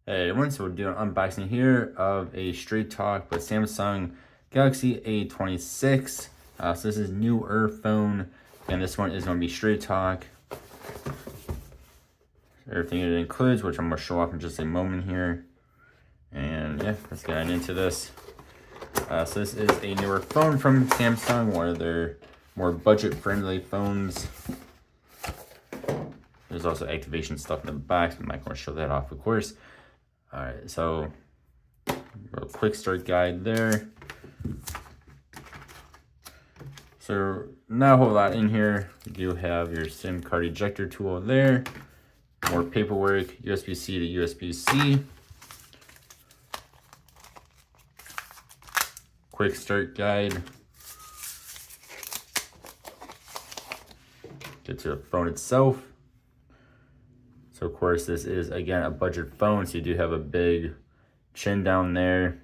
Hey everyone, so we're doing an unboxing here of a Straight Talk with Samsung Galaxy A26. So this is newer phone, and this one is going to be Straight Talk. Everything it includes, which I'm going to show off in just a moment here. And yeah, let's get into this. So this is a newer phone from Samsung, one of their more budget-friendly phones. There's also activation stuff in the box. I'm not going to show that off, of course. Alright, so real quick start guide there. So not a whole lot in here. You do have your SIM card ejector tool there. More paperwork, USB-C to USB-C. Quick start guide. Get to the phone itself. So of course this is again a budget phone, so you do have a big chin down there.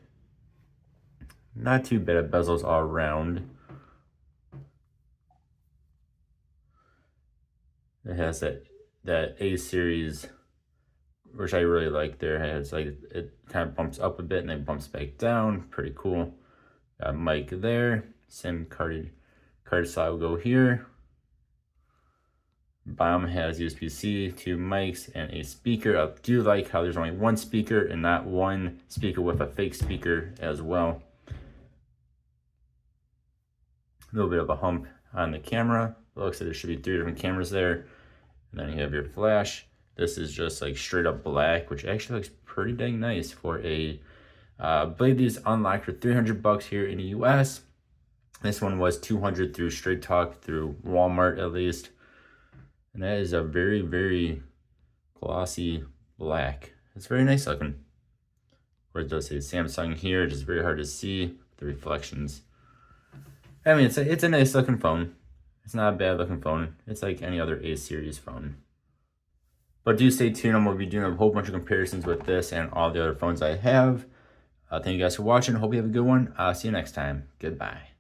Not too bad at bezels all around. It has that A series, which I really like there. It has it kind of bumps up a bit and then bumps back down. Pretty cool. Got a mic there. SIM card slot will go here. Bottom has USB-C, 2 mics, and a speaker. I do like how there's only one speaker and not one speaker with a fake speaker as well. A little bit of a hump on the camera. It looks like there should be 3 different cameras there. And then you have your flash. This is just like straight up black, which actually looks pretty dang nice for a, I believe these unlocked for $300 here in the US. This one was $200 through Straight Talk, through Walmart at least. And that is a very, very glossy black. It's very nice looking. Where it does say Samsung here, just very hard to see the reflections. I mean, it's a nice looking phone. It's not a bad looking phone. It's like any other A series phone. But do stay tuned. I'm going to be doing a whole bunch of comparisons with this and all the other phones I have. Thank you guys for watching. Hope you have a good one. I'll see you next time. Goodbye.